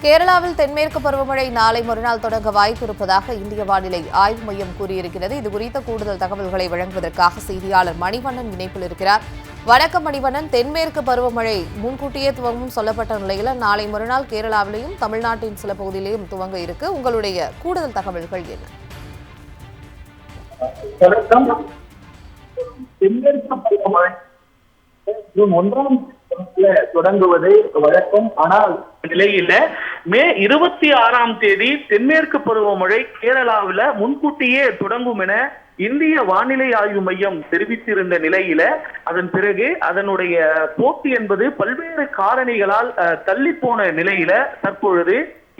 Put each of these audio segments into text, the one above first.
கேரளாவில் தென்மேற்கு பருவமழை நாளை மறுநாள் தொடங்க வாய்ப்பு இருப்பதாக இந்திய வானிலை ஆய்வு மையம் கூறியிருக்கிறது. இதுகுறித்த கூடுதல் தகவல்களை வழங்குவதற்காக செய்தியாளர் மணிவண்ணன் இணைப்பில் இருக்கிறார். வணக்கம் மணிவண்ணன். தென்மேற்கு பருவமழை முன்கூட்டியே துவங்கும் சொல்லப்பட்ட நிலையில் நாளை மறுநாள் கேரளாவிலையும் தமிழ்நாட்டின் சில பகுதியிலையும் துவங்க இருக்கு. உங்களுடைய கூடுதல் தகவல்கள் என்ன? தென்மேற்கு பருவமழை ஜூன் 1ஆம் தொடங்குவது வழக்கம். ஆனால் நிலையில மே 26ஆம் தேதி தென்மேற்கு பருவமழை கேரளாவில் முன்கூட்டியே தொடங்கும் என இந்திய வானிலை ஆய்வு மையம் தெரிவித்திருந்த நிலையில அதன் பிறகு அதனுடைய போக்கு என்பது பல்வேறு காரணிகளால் தள்ளி போன நிலையில தற்பொழுது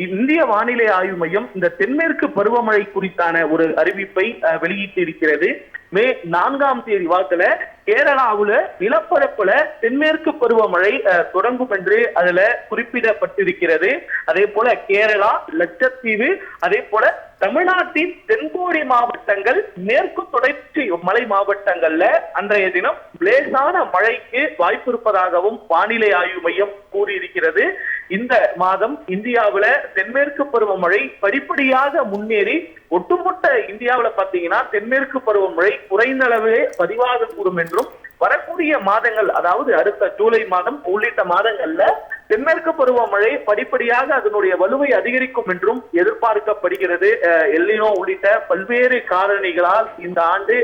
இந்திய வானிலை ஆய்வு மையம் இந்த தென்மேற்கு பருவமழை குறித்தான ஒரு அறிவிப்பை வெளியிட்டிருக்கிறது. மே 4ஆம் தேதி வாக்குல கேரளாவுல நிலப்பரப்புல தென்மேற்கு பருவமழை தொடங்கும் என்று அதுல குறிப்பிடப்பட்டிருக்கிறது. அதே போல கேரளா, லட்சத்தீவு, அதே போல தமிழ்நாட்டின் தென்கோடி மாவட்டங்கள், மேற்கு தொடர்ச்சி மலை மாவட்டங்கள்ல அன்றைய தினம் லேசான மழைக்கு வாய்ப்பு இருப்பதாகவும் வானிலை ஆய்வு மையம் கூறியிருக்கிறது. இந்த மாதம் இந்தியாவில தென்மேற்கு பருவமழை படிப்படியாக முன்னேறி ஒட்டுமொத்த இந்தியாவில பாத்தீங்கன்னா தென்மேற்கு பருவமழை குறைந்த அளவே பதிவாகக்கூடும் என்றும் வரக்கூடிய மாதங்கள், அதாவது அடுத்த ஜூலை மாதம் உள்ளிட்ட மாதங்கள்ல தென்மேற்கு பருவமழை படிப்படியாக அதனுடைய வலுவை அதிகரிக்கும் என்றும் எதிர்பார்க்கப்படுகிறது. எல்லினோ உள்ளிட்ட பல்வேறு காரணிகளால் இந்த ஆண்டு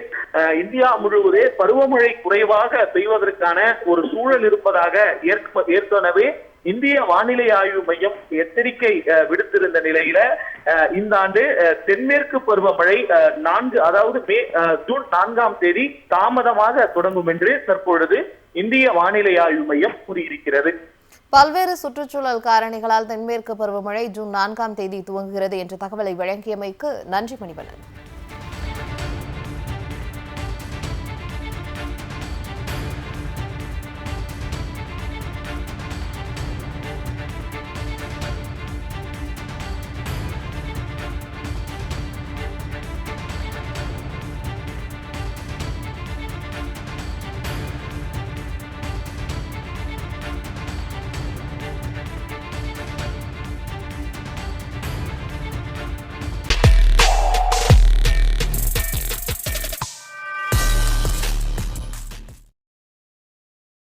இந்தியா முழுவதே பருவமழை குறைவாக பெய்வதற்கான ஒரு சூழல் இருப்பதாக ஏற்கனவே இந்திய வானிலை ஆய்வு மையம் எச்சரிக்கை விடுத்திருந்த நிலையில இந்த ஆண்டு தென்மேற்கு பருவமழை ஜூன் 4ஆம் தேதி தாமதமாக தொடங்கும் என்று தற்பொழுது இந்திய வானிலை ஆய்வு மையம் கூறியிருக்கிறது. பல்வேறு சுற்றுச்சூழல் காரணிகளால் தென்மேற்கு பருவமழை ஜூன் 4ஆம் தேதி துவங்குகிறது என்ற தகவலை வழங்கியமைக்கு நன்றி மணிவண்ணன்.